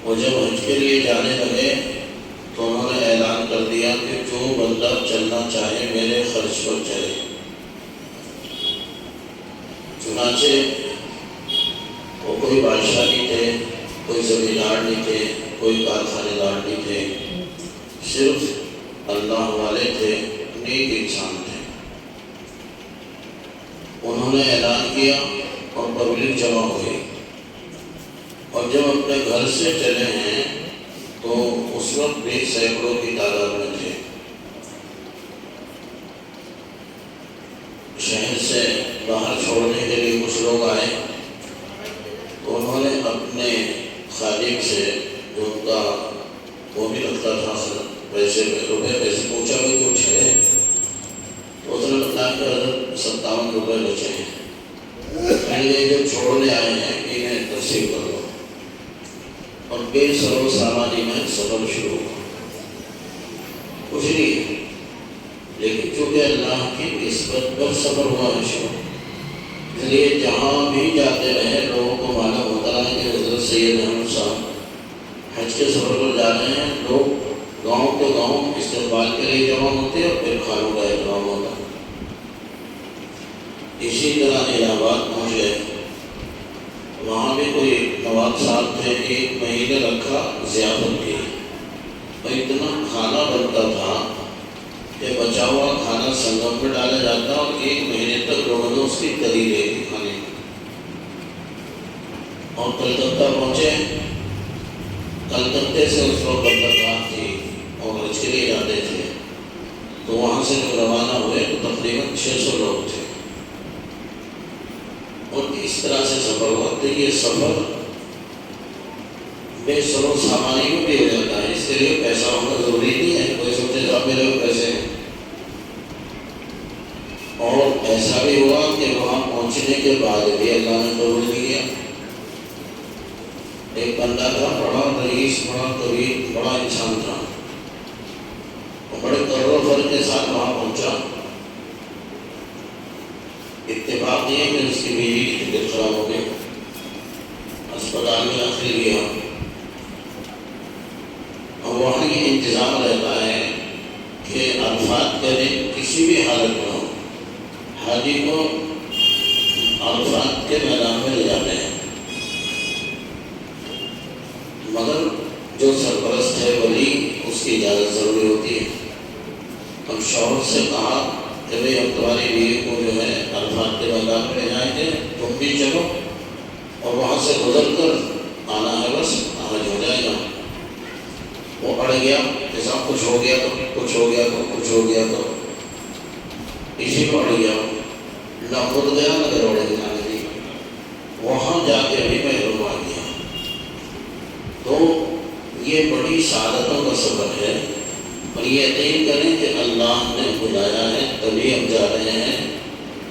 وہ جب حج کے لیے جانے لگے تو انہوں نے اعلان کر دیا کہ جو بندہ چلنا چاہے میرے خرچ پر چلے۔ چنانچہ وہ کوئی بادشاہ نہیں تھے، کوئی زمیندار نہیں تھے، کوئی کارخانے دار نہیں تھے، صرف اللہ والے تھے، نیک انسان تھے۔ انہوں نے اعلان کیا اور پبلک جمع ہوئی، اور جب اپنے گھر سے چلے ہیں تو اس وقت بھی سینکڑوں کی تعداد میں تھے۔ شہر سے باہر چھوڑنے کے لیے کچھ لوگ آئے تو انہوں نے اپنے خادم سے، جو ان کا وہ بھی لگتا تھا پیسے پوچھا بھی کچھ ہے، تو اس نے بتایا کہ حضرت 57 روپے بچے ہیں، جو چھوڑنے آئے ہیں انہیں تقسیم کر دو، اور بے سر و سامانی میں سفر شروع ہوا۔ کچھ نہیں، لیکن چونکہ اللہ کی نسبت پر سفر ہوا ہے شروع، اس لیے جہاں بھی جاتے رہے لوگوں کو معلوم ہوتا ہے کہ حضرت سید احمد صاحب حج کے سفر پر جا رہے ہیں۔ لوگ گاؤں کے گاؤں استقبال کے لیے جمع ہوتے اور پھر کھانوں کا اہتمام ہوتا۔ اسی طرح الہ آباد پہنچے، وہاں بھی کوئی نواب صاحب تھے، 1 مہینے رکھا ضیافت کی، اور اتنا کھانا بنتا تھا کہ بچا ہوا کھانا سنگم میں ڈالا جاتا اور 1 مہینے تک لوگوں نے اس کی کری لے کی کھانے کی۔ اور کلکتہ پہنچے، کلکتے سے اس وقت بندرگاہ تھی اور حج کے لیے جاتے تھے، تو وہاں سے جب روانہ ہوئے تو تقریباً 600 لوگ تھے، اور اس طرح سے سفر ہوا۔ تو یہ سفر بے سر و سامانی میں بھی ہو جاتا ہے، اس کے لیے پیسہ ہونا ضروری نہیں ہے، کوئی سوچے تو میرے کو پیسے ہیں۔ اور ایسا بھی ہوا کہ وہاں پہنچنے کے بعد بھی اللہ نے قبول نہیں کیا۔ ایک بندہ تھا، بڑا رئیس، بڑا قریب، بڑا انسان تھا، اور بڑے کر و فر کے ساتھ وہاں پہنچا۔ اتفاق نہیں ہے کہ اس کی بیوی کی طبیعت خراب ہو گئی، اسپتال میں داخل کیا، اور وہاں یہ انتظام رہتا ہے کہ عرفات کے دن کسی بھی حالت میں ہو حاجی کو عرفات کے میدان میں لے جاتے ہیں، مگر جو سرپرست ہے ولی، اس کی اجازت ضروری ہوتی ہے۔ ہم شوہر سے کہا کہ بھئی ہم تمہاری بیوی کو جو ہے عرفات کے میدان میں لے جائیں گے، تم بھی چلو، اور وہاں سے گزر کر آنا ہے، بس حج ہو جائے گا۔ وہ اڑ گیا کہ صاحب کچھ ہو گیا تو کچھ ہو گیا تو کچھ ہو گیا تو اسی کو اڑ گیا، نہ خود گیا نہ گھروڑے دکھانے دی، وہاں جا کے بھی محروم آ گیا۔ تو یہ بڑی سعادتوں کا سبب ہے، اور یہ یقین کریں کہ اللہ نے بلایا ہے تبھی ہم جا رہے ہیں۔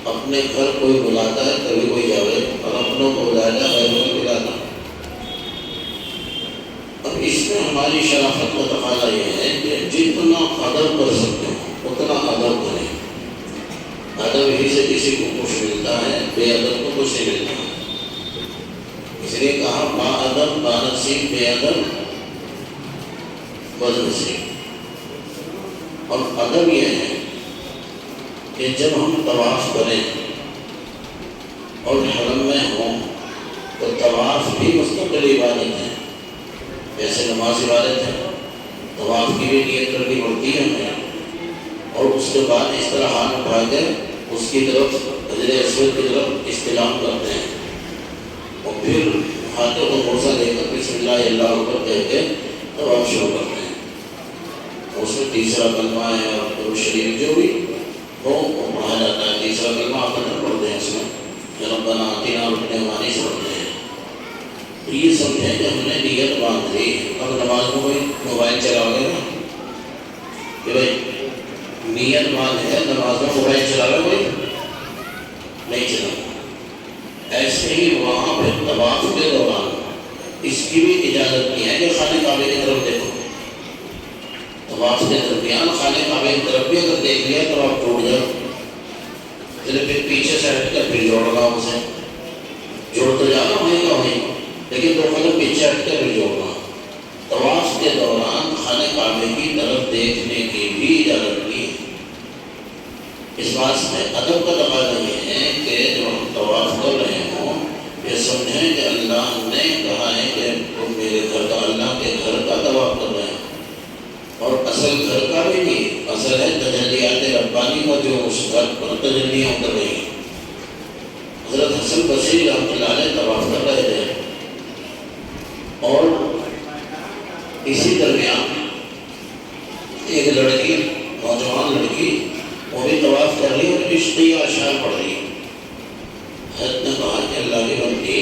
اپنے گھر کوئی بلاتا ہے تبھی کوئی جاوے، اور اپنوں کو بلایا غیروں کو بلاتا۔ اب اس میں ہماری شرافت کا تقاضا یہ ہے کہ جتنا ادب کر سکتے ہو اتنا ادب کریں۔ ادب ہی سے کسی کو کچھ ملتا ہے، بے ادب کو کچھ نہیں ملتا۔ اس لیے کہا با ادب بانصیب، بے ادب بدنصیب۔ اور ادب یہ ہے کہ جب ہم طواف کریں اور حرم میں ہوں تو طواف بھی مستقل عبادت ہے، جیسے نماز عبادت ہے، طواف کی بھی نیت کرنی پڑتی ہے ہمیں، اور اس کے بعد اس طرح ہاتھ اٹھا کر اس کی طرف حجر اسود کی طرف استلام کرتے ہیں، اور پھر ہاتھوں کو موزہ دے کر بسم اللہ اللہ اکبر کہہ کے طواف شروع کرتے ہیں۔ اس میں تیسرا کلمہ ہے اور درود شریف جو بھی ہو وہ پڑھا جاتا ہے۔ تیسرا کلمہ آپ نہ پڑھتے ہیں، اس میں ربنا آتنا رکنے وانی سے پڑھتے ہیں۔ تو یہ سمجھیں کہ ہم نے نیت باندھ لی، اب نماز میں کوئی موبائل چلا گیا نا کہ بھائی نیت باندھ ہے، نماز میں موبائل چلا گیا کوئی نہیں چلا۔ ایسے ہی وہاں پہ طواف کے دوران اس کی بھی اجازت نہیں ہے کہ خانہ کعبہ کی طرف دیکھو۔ طواف کے درمیان خانہ کعبہ کی طرف بھی اگر دیکھ لیا تو آپ ٹوٹ جاؤ، پھر پیچھے سے ہٹ کر پھر جوڑنا، اسے جوڑ تو جانا وہیں کا وہیں، لیکن دو قدم پیچھے ہٹ کر پھر جوڑنا۔ کے دوران خانہ کعبے کی طرف دیکھنے کی بھی اجازت نہیں ہے۔ اس بات میں ادب کا تقاضا یہ ہے کہ جب ہم طواف کر رہے ہوں یہ سمجھیں کہ اللہ نے کہا ہے کہ تم میرے گھر کا، اللہ کے گھر کا طواف کر رہے ہیں، اور اصل گھر کا بھی نہیں، اصل ہے تجلیات ربانی کا جو اس گھر پر تجلیاں اتر رہی ہیں۔ حضرت حسن بصری رحمۃ اللہ علیہ طواف کر رہے تھے، اور اسی درمیان ایک لڑکی، نوجوان لڑکی، وہ بھی طواف کر رہی اور عشقی اشعار پڑھ رہی۔ حضرت نے کہا کہ اللہ کی بندی،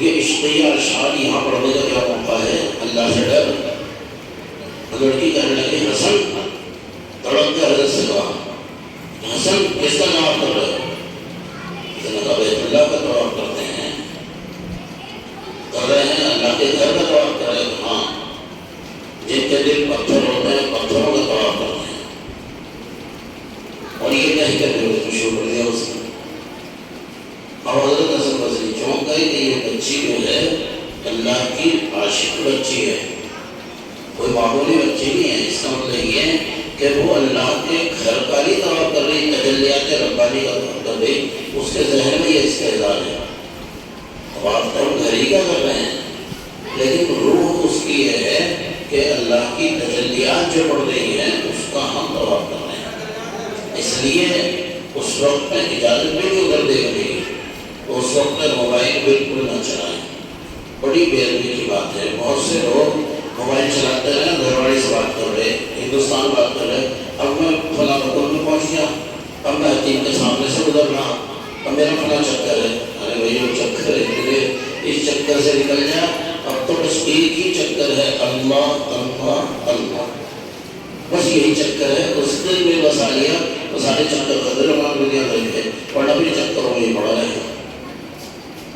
یہ عشقی اشعار یہاں پڑھنے کا کیا موقع ہے، اللہ سے ڈر۔ لڑکی کہنے لگی حسن، تڑپ کے حضرت سے کہا حسن کس کا طواف کر رہے ہو؟ اس نے کہا بیت اللہ کا طواف کرتے ہیں، کر رہے ہیں اللہ کے گھر کا طواف کر رہے ہیں۔ ہاں، جن کے دل پتھر ہوتے ہیں پتھروں کا طواف کرتے ہیں۔ اور یہ کہہ کر کے شروع کر دیا اس نے۔ اور حضرت حسن بصری چونک گئی کہ یہ بچی جو ہے اللہ کی عاشق بچی ہے، کوئی معمولی بچی نہیں ہے۔ اس کا مطلب یہ ہے کہ وہ اللہ کے گھر کا ہی طواف کر رہی، تجلیات ربانی کا طواف کر رہی، اس کے ذہن میں یہ استعداد ہے۔ طواف تو ہم گھر ہی کا کر رہے ہیں، لیکن روح اس کی یہ ہے کہ اللہ کی تجلیات جو پڑھ رہی ہیں اس کا ہم طواف کر رہے ہیں۔ اس لیے اس وقت میں اجازت بھی نہیں ادھر دیکھنے کی، اس وقت میں موبائل بالکل نہ چلائیں۔ بڑی بے ادبی کی بات ہے، بہت سے لوگ موبائل چلاتے رہے، گھر والی سے بات کر رہے، ہندوستان بات کر رہے، اب میں فلاں رکن میں پہنچ گیا، اب میں حتیم کے سامنے سے گزر رہا، اب میرا فلاں چکر ہے۔ ارے بھائی وہ چکر ہے، اس چکر سے نکل جا، اب تو بس ایک ہی چکر ہے، اللہ اللہ اللہ، بس یہی چکر ہے۔ اس دن میں بسا لیا تو سارے چکر قدر مان لیا رہے، ورنہ بھی چکر وہی پڑا رہے گا۔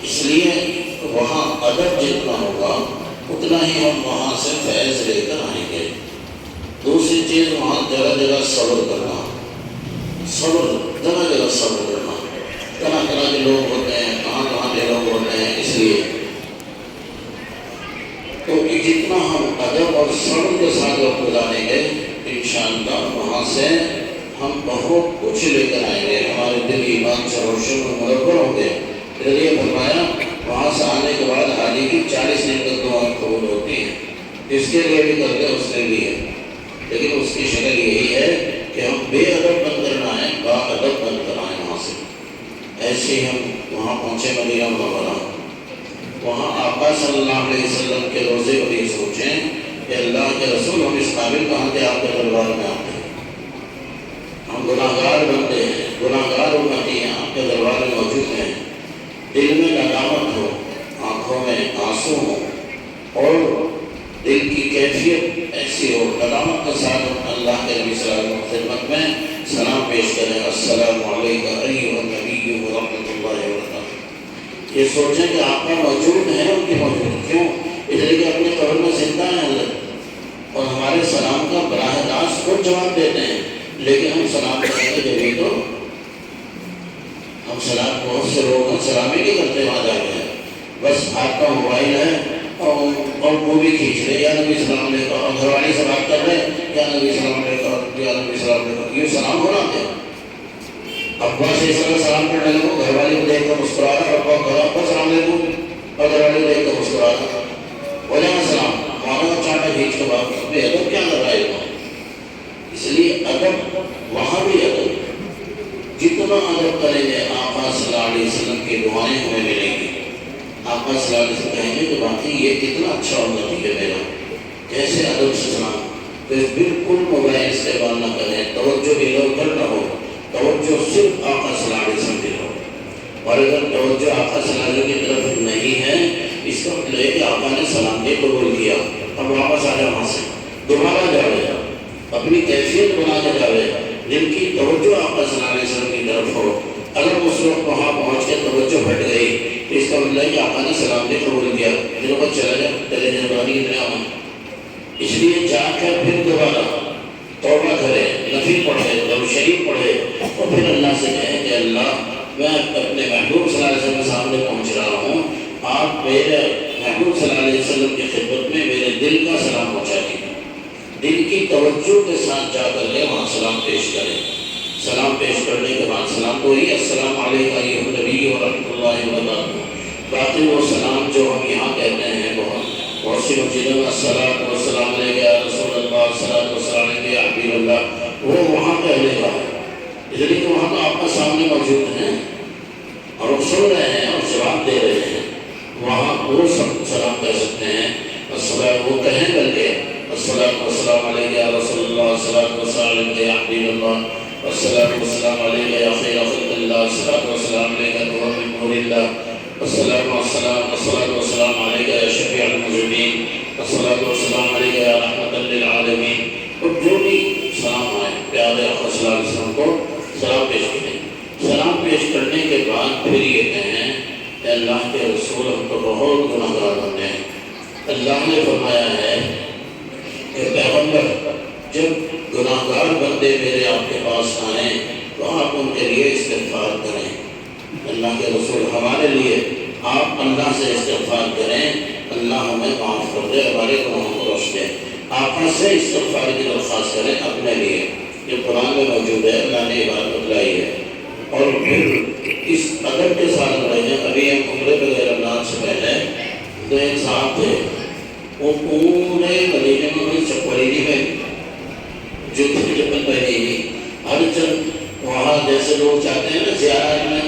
اس لیے وہاں ادب جتنا ہوگا اتنا ہی ہم وہاں سے فیض لے کر آئیں گے۔ دوسری چیز وہاں جگہ جگہ صبر کرنا، صبر، جگہ جگہ صبر کرنا۔ طرح طرح کے لوگ ہوتے ہیں، کہاں کہاں کے لوگ ہوتے ہیں، اس لیے تو جتنا ہم ادب اور صبر کے ساتھ وقت گزاریں گے انشاءاللہ وہاں سے ہم بہت کچھ لے کر آئیں گے، ہمارے دل ایمان سے روشن و منور ہوں گے۔ یہ فرمایا وہاں سے آنے کے بعد حاجی کی 40 دن تک دعا قبول ہوتی ہے، اس کے لیے بھی کرتے اس کے لیے، لیکن اس کی شکل یہی ہے کہ ہم بے ادب بن کر نہ آئیں، با ادب بن کر آئیں وہاں سے۔ ایسے ہی ہم وہاں پہنچے مدینہ منورہ، وہاں آقا صلی اللہ علیہ وسلم کے روزے کو یہ سوچیں کہ اللہ کے رسول ہم اس قابل کہاں کے آپ کے دربار میں آتے ہیں، ہم گناہگار بنتے ہیں، گناہگار امتی ہیں، آپ کے دربار میں موجود ہیں۔ دل میں ندامت ہو، آنکھوں میں آنسو ہو، اور دل کی کیفیت ایسی ہو، ندامت کے ساتھ اللہ کے نبی صلی اللہ علیہ وسلم خدمت میں سلام پیش کریں، السلام علیکم ایھا النبی ورحمۃ اللہ وبرکاتہ۔ یہ سوچیں کہ آپ کا موجود ہے، ان کی موجود کیوں؟ اس لیے کہ اپنے قبر میں زندہ ہیں حضرت، اور ہمارے سلام کا براہ راست خود جواب دیتے ہیں، لیکن ہم سلام کریں گے جبھی تو ہم سلام، بہت سے لوگ ہم سلام ہی نہیں کرتے وہاں جا کے، بس آپ کا موبائل ہے اور وہ بھی کھینچ رہے، یا نبی سلام علیکم، اور گھر والی سے بات کر رہے، یا نبی سلام علیکم، یا نبی سلام علیکم، یہ سلام ہو رہا ہے۔ ابا سے اس طرح سلام کرنے لگو، گھر والی کو دیکھ کر مسکرا رہا، ابا کو سلام علیکم، اور گھر والی کو دیکھ کر مسکرا رہا، وجہ سلام، ہمارا چاٹا کھینچ کے بات کرتے، ادب کیا کر رہا ہے؟ اس لیے ادب، وہاں بھی ادب، جتنا ادب کریں گے آقا صلی اللہ علیہ وسلم کی دعائیں ہمیں ملیں گی۔ آقا صلی اللہ علیہ وسلم کہیں گے کہ باقی یہ کتنا اچھا امتی ہے میرا، کیسے ادب سے سلام۔ تو بالکل موبائل استعمال نہ کریں، توجہ ادھر ادھر نہ ہو، توجہ صرف آقا صلی اللہ علیہ وسلم کی ہو۔ اور اگر توجہ آقا صلی اللہ علیہ وسلم کی طرف نہیں ہے، اس کا مطلب ہے کہ آقا نے سلام کے قبول کیا، اب واپس آ جائے وہاں سے، دوبارہ جاوے، اپنی کیفیت بنا کے جاوے، جن کی توجہ آقا صلی اللہ علیہ وسلم کی طرف ہو۔ اگر اس وقت وہاں پہنچ کے توجہ ہٹ گئی تو اس کا مطلب ہے کہ آقا نے سلام نے قبول کیا، جنہوں کو چلا جائے چلے جائے بانی دنیا میں۔ اس لیے جا کر پھر دوبارہ توبہ کرے، نفل پڑھے، درود شریف پڑھے، اور پھر اللہ سے کہیں کہ اللہ میں اپنے محبوب صلی اللہ علیہ وسلم کے سامنے پہنچ رہا ہوں، آپ میرے محمود صلی اللہ علیہ وسلم کی خدمت میں میرے دل کا سلام پہنچا دیجیے، دل کی توجہ کے ساتھ جا کر کے وہاں سلام پیش کریں۔ سلام پیش کرنے کے بعد سلام تو ہی السلام علیکم ایھا النبی ورحمۃ اللہ وبرکاتہ، باقی وہ سلام جو ہم یہاں کہتے ہیں بہت سی مسجدوں میں الصلاۃ والسلام علیک یا رسول اللہ، الصلاۃ والسلام علیک یا حبیب اللہ، وہ وہاں کہنے کا ہے، اس لیے کہ وہاں تو آپ کے سامنے موجود ہیں اور وہ سن رہے ہیں اور جواب دے رہے ہیں، وہاں وہ سلام کہہ سکتے ہیں۔ الصلاۃ وہ کہیں بلکہ الصلاۃ والسلام علیک یا رسول اللہ، الصلاۃ والسلام علیک یا حبیب اللہ، الصلاۃ والسلام علیک یا خیر خلق اللہ، الصلاۃ والسلام علیک نور من نور اللہ، الصلاۃ والسلام علیک یا شفیع المذنبین، الصلاۃ والسلام علیک یا رحمۃ للعالمین۔ اور جو بھی سلام آئے پیارے آقا صلی اللہ علیہ وسلم کو سلام پیش کریں۔ سلام پیش کرنے کے بعد پھر یہ کہیں کہ اللہ کے رسول ہم تو بہت گناہ گار بندے ہیں۔ اللہ نے فرمایا ہے کہ پیغمبر جب گناہ گار بندے میرے آپ کے پاس آئیں تو آپ ان کے لیے استغفار کریں۔ اللہ کے رسول ہمارے لیے آپ اللہ سے استغفار کریں، اللہ ہمیں معاف کر دے، ہمارے گناہوں کو بخش دے۔ آقا سے استغفار کی درخواست کریں اپنے لیے، یہ قرآن میں موجود ہے، اللہ نے یہ بات بتلائی ہے۔ اور پھر اس ادب کے ساتھ رہیں۔ ابھی ہم عمرے پہ گئے رمضان سے پہلے، تو ایک صاحب تھے، وہ پورے مدینے میں کوئی چپل ہی نہیں پہنی، جوتے کی چپل پہنی نہیں۔ ہر چند وہاں جیسے لوگ چاہتے ہیں نا زیارت میں،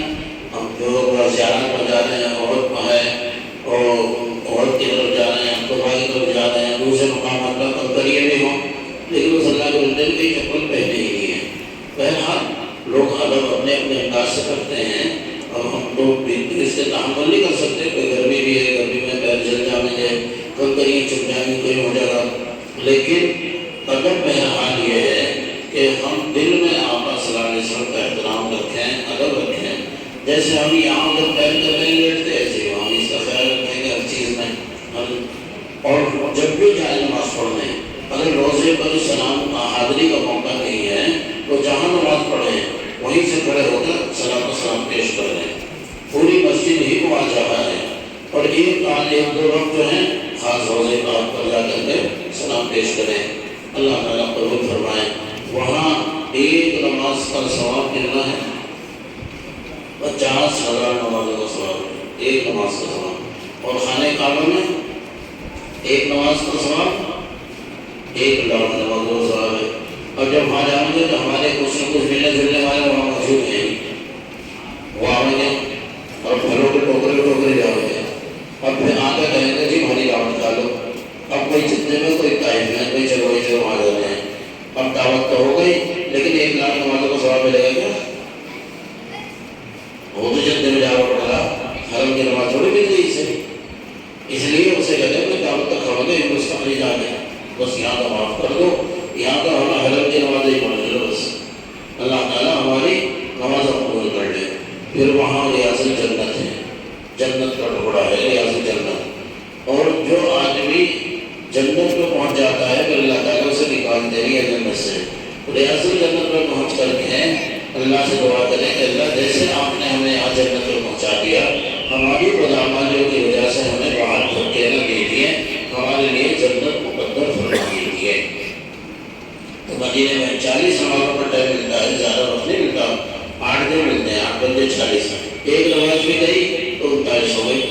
ہم جو زیارت پر جا رہے ہیں، عورت ہے اور عورت کی طرف جا رہے ہیں، خدا کی طرف جا رہے ہیں، دوسرے مقامات پر کنکریے بھی ہوں، لیکن اس اللہ کے بندے نے کوئی چپل پہنے ہی نہیں ہے۔ بہرحال لوگ ادب اپنے اپنے انداز سے کرتے ہیں، اور ہم تو اس سے تحمل نہیں کر سکتے، کوئی گرمی بھی ہے، گرمی میں پیر جل جائیں گے، کنکریاں چپ جائیں گی، کوئی ہو جائے گا، لیکن ادب بہرحال یہ ہے کہ ہم دل میں آقا صلی اللہ علیہ وسلم کا احترام رکھیں، ادب رکھیں۔ جیسے ہم یہاں اگر پیر کر رہے ہیں لیٹتے، ایسے ہم اس کا خیال رکھیں گے ہر چیز میں۔ اور جب بھی جائے نماز پڑھنے، اگر روزے پر سلام حاضری کا موقع نہیں ہے تو جہاں نماز پڑھیں وہیں سے کھڑے ہو کر سلام و سلام پیش کر دیں۔ پوری مسجد ہی کو آ جانا ہے، اور ایک دو لوگ جو ہیں خاص روزے پر جا کر کے سلام پیش کریں، اللہ تعالیٰ قبول فرمائے۔ وہاں ایک نماز کا ثواب کتنا ہے؟ 50,000 نمازوں کا ثواب ہے، ایک نماز کا ثواب۔ اور خانہ کعبہ میں ایک نماز کا ثواب 1,00,000 نمازوں کا ثواب ہے۔ اور جب وہاں جائیں گے تو ہمارے کچھ نہ کچھ ملنے جلنے والے وہاں موجود ہیں، وہ آئیں گے اور پھلوں کے ٹوکرے جائیں گے، اور پھر آ کر کہیں گے جی ہماری دعوت ڈالو۔ اب کوئی جتنے میں کوئی طائف میں، کوئی چلوئی سے وہاں جاتے ہیں، اب دعوت تو ہو گئی، لیکن 1,00,000 نمازوں کا ثواب ملے گا کیا؟ وہ تو جتنے میں جانا پڑا، حرم کی نماز تھوڑی مل گئی اسے، اس لیے اسے کہتے ہیں کہ دعوت تک کھڑو گے ہندوستان نہیں جانے، بس یہاں کا معاف کر دو، یہاں کا ہمیں حرم کی نمازیں ہی پڑھ لو بس، اللہ تعالیٰ ہماری نماز قبول کر لے۔ پھر وہاں ریاض جنت ہے، جنت کا ٹکڑا ہے ریاض جنت، اور جو آدمی جنت پہ پہنچ جاتا ہے پھر اللہ تعالیٰ اسے نکال دے رہی ہے جنت سے۔ ریاض جنت پہ پہنچ کر کے اللہ سے دعا کریں کہ اللہ جیسے آپ نے ہمیں یہاں جنت پہ پہنچا دیا، ہماری بدعمالیوں کی وجہ سے ہمیں باہر دھکے نہ دے دیے، ہمارے لیے جنت مقدر فرما دیجیے۔ تو مدینے میں 40 نمازوں کا ٹائم ملتا ہے، زیادہ وقت نہیں ملتا، 8 دن ملتے ہیں، 8 بندے 40، ایک نماز بھی گئی تو 39 ہو گئی۔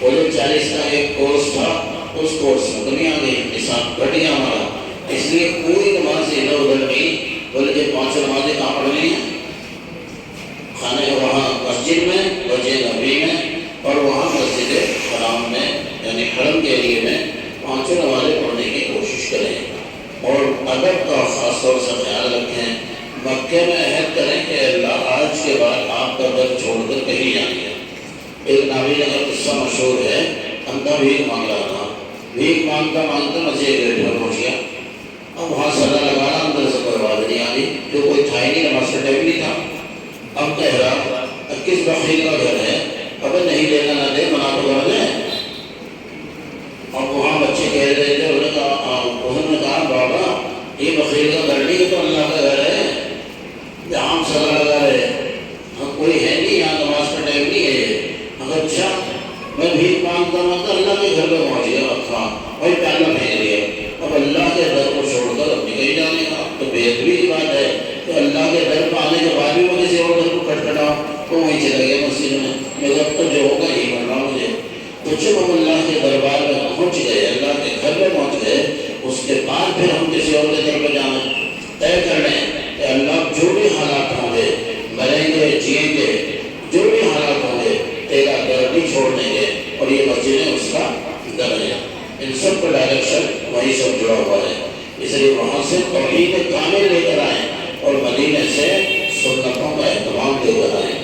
وہ جو 40 کا ایک کورس تھا، اس کورس میں کمی آ گئی، حساب گھٹ گیا ہمارا، اس لیے کوئی نماز ادھر ادھر نہیں، بلکہ 5 نمازیں کہاں پڑھنی ہیں؟ خانے وہاں مسجد میں، مسجد نبوی میں، اور وہاں مسجد حرام میں، یعنی حرم کے ایریے میں 5 نمازیں پڑھنے کی کوشش کریں، اور ادب کا خاص طور سے خیال رکھیں۔ مکے میں عہد کریں کہ اللہ آج کے بعد آپ کا گھر چھوڑ کر کہیں جائیں گے۔ ایک نابینا کا قصہ مشہور ہے، اندھا بھیک مانگ رہا تھا، بھیک مانگتا مانگتا مسجد گیٹ پر پہنچ گیا، اب وہاں سدا لگانا، اندر سے کوئی آواز نہیں آ رہی، جو کوئی تھا ہی نہیں، نماز کا ٹائم نہیں تھا۔ اب کہہ رہا کس بخیل کا گھر ہے، اب نہیں دینا نہ دے، منا تو کر دیں۔ اب وہاں بچے کہہ رہے تھے، انہوں نے کہا بابا یہ بخیل کا گھر نہیں، تو اللہ کا گھر ہے جہاں ہم سدا لگا رہے ہیں، کوئی ہے نہیں یہاں، نماز کا ٹائم نہیں ہے یہ۔ اگر اچھا میں بھیک مانگتا مانگتا اللہ کے تو جب ہم اللہ کے دربار میں پہنچ گئے، اللہ کے گھر میں پہنچ گئے، اس کے بعد پھر ہم کسی اور کے گھر پہ جانا طے کر لیں کہ اللہ جو بھی حالات ہوں گے، مریں گے جئیں گے، جو بھی حالات ہوں گے تیرا گھر نہیں چھوڑ دیں گے، اور یہ مسجدیں اس کا گھر ہے۔ ان سب کا ڈائریکشن وہیں سے جڑا ہوا ہے، اس لیے وہاں سے توحید کامل لے کر آئیں اور مدینے سے سنتوں کا اہتمام لے کر آئیں،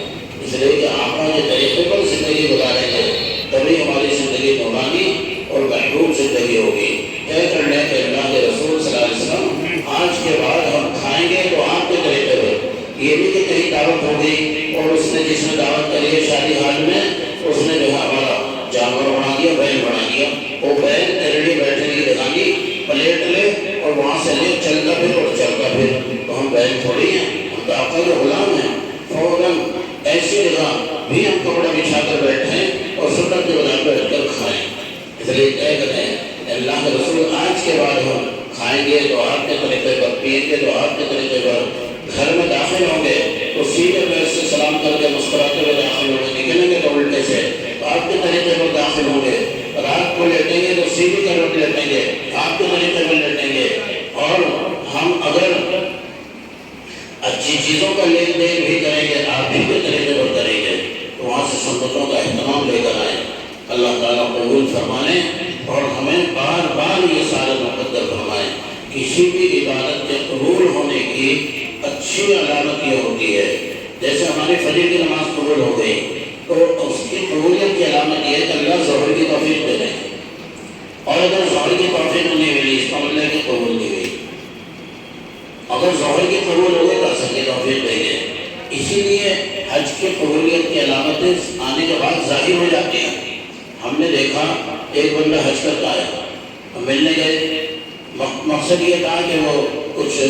اس لیے کہ آقا کے طریقے پر زندگی گزاریں گے تبھی ہماری زندگی نورانی اور محبوب زندگی ہوگی۔ طے کر لیں کہ اللہ کے رسول صلی اللہ علیہ وسلم آج کے بعد ہم کھائیں گے تو آپ کے طریقے پر، یہ نہیں کہ کہیں دعوت ہو گئی اور اس نے جس نے دعوت کری ہے شادی حال میں اس نے جو ہے ہمارا جانور بنا دیا، بیل بنا دیا، وہ بیل تیرے لیے بیٹھنے کی جگہ نہیں، پلیٹ لے اور وہاں سے لے چلتا پھر اور چلتا پھر، تو ہم بیل تھوڑی ہیں، ہم تو آقا کے غلام ہیں۔ فوراً ایسی جگہ بھی ہم کپڑا بچھا کر بیٹھیں اور سنت کے بنا بیٹھ کر کھائیں، اس لیے طے کریں اللہ کے رسول آج کے بعد ہم کھائیں گے تو آپ کے طریقے پر، پئیں گے تو آپ کے طریقے پر، گھر میں داخل ہوں گے تو سیدھے پیر سے سلام کر کے مسکراتے ہوئے داخل ہوں گے، نکلیں گے تو الٹے سے آپ کے طریقے پر داخل ہوں گے، رات کو لیٹیں گے تو سیدھی کروٹ لیٹیں گے، آپ کے طریقے پر لیٹیں گے، اور ہم اگر اچھی چیزوں کا لین دین بھی کریں گے آپ بھی کے طریقے پر کریں گے، تو وہاں سے سنتوں کا اہتمام لے کر آئیں۔ اللہ تعالیٰ قبول فرمانے اور ہمیں بار بار یہ سعادت مقدر فرمائیں۔ کسی بھی عبادت کے قبول ہونے کی اچھی علامت یہ ہوتی ہے، جیسے ہماری فجر کی نماز قبول ہو گئی تو اس کی قبولیت کی علامت یہ ہے کہ اللہ ظہر کی توفیق دے دیں، اور اگر ظہر کی توفیق نہیں ملی اس کا مطلب ہے کہ قبول نہیں ہوئی، اگر ظہر کی قبول ہو گئی تو اثر کی توفیق دیں گے۔ اسی لیے حج کی قبولیت کی علامتیں آنے کے بعد ظاہر ہو جاتی ہیں۔ ہم نے دیکھا ایک بندہ حج کرتا ہے، ہم ملنے گئے، مقصد یہ تھا کہ وہ کچھ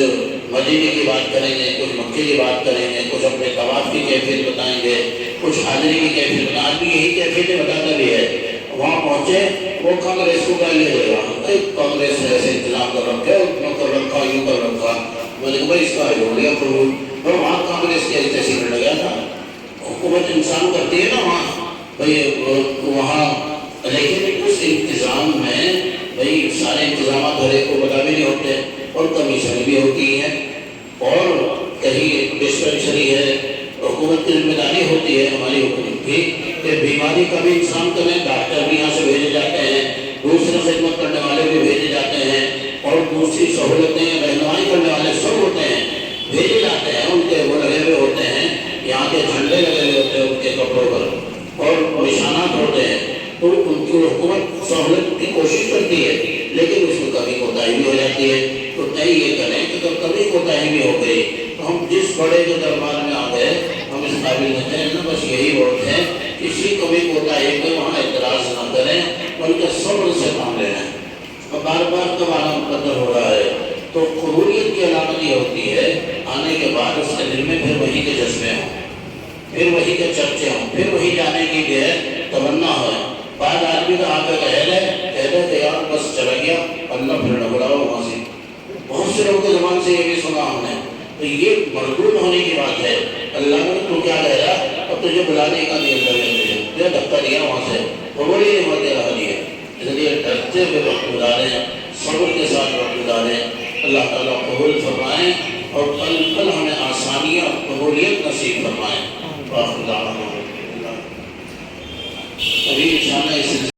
مدینے کی بات کریں گے، کچھ مکے کی بات کریں گے، کچھ اپنے طواف کی کیفیت بتائیں گے، کچھ حاضری کی کیفیت بتائیں گے، آدمی یہی کیفیتیں بتاتا بھی ہے۔ وہاں پہنچے وہ کانگریس کو کہہ لے گا، کانگریس نے ایسے انتظام کر رکھا ہے، یوں کر رکھا، یوں کر رکھا، میں نے کہا بھائی اس کا ہو گیا قبول، اور وہاں کانگریس کے تحصیل لگا تھا، حکومت انسان کرتی ہے نا وہاں بھائی وہاں، لیکن اس انتظام میں بھائی سارے انتظامات ہر ایک کو پتہ بھی نہیں ہوتے، اور کمیشن بھی ہوتی ہیں، اور کہیں ڈسپینسری ہے، حکومت کی ذمہ داری ہوتی ہے ہماری حکومت کی کہ بیماری کا بھی انتظام کریں، ڈاکٹر بھی یہاں سے بھیجے جاتے ہیں، دوسرے خدمت کرنے والے بھی بھیجے جاتے ہیں، اور دوسری سہولتیں رہنمائی کرنے والے سب ہوتے ہیں، بھیجے جاتے ہیں، ان کے وہ لگے ہوئے ہوتے ہیں، یہاں کے جھنڈے لگے ہوئے ہوتے ہیں ان کے کپڑوں پر، اور نشانات ہوتے ہیں، تو ان کی حکومت سہولت کی کوشش کرتی ہے، لیکن اس میں کبھی کوتاہی بھی ہو جاتی ہے۔ تو طے یہ کریں کہ اگر کبھی کوتاہی بھی ہو گئی تو ہم جس بڑے کے دربار میں آ گئے ہم اس قابل نہیں ہیں نا، بس یہی وقت ہے کسی کو بھی کوتاہی پہ وہاں اعتراض نہ کریں بلکہ صبر سے کام لینا ہے۔ اور بار بار کب آنا مقدر ہو رہا ہے تو قبولیت کی علامت یہ ہوتی ہے آنے کے بعد اس کے دل میں پھر وہی کے جذبے ہوں، پھر وہی کے چرچے ہوں، پھر وہی جانے کی جو ہے تمنا ہے۔ بعد آدمی کا آگے کہہ دے کہ یار بس چلا گیا اللہ پھر نہ بلاؤ وہاں سے، بہت سے لوگوں کے زبان سے یہ بھی سنا ہم نے، تو یہ مردود ہونے کی بات ہے۔ اللہ نے تو کیا کہہ رہا اب تجھے بلانے کا نہیں، اللہ نے تجھے دھکا دیا وہاں سے، قبول ہی نہیں ہوتے رہا دیا، اس لیے ڈرتے ہوئے وقت گزاریں، صبر کے ساتھ وقت گزاریں۔ اللہ تعالیٰ قبول فرمائیں اور پل پل ہمیں آسانیاں اور قبولیت نصیب فرمائیں۔ ابھی انشاءاللہ اس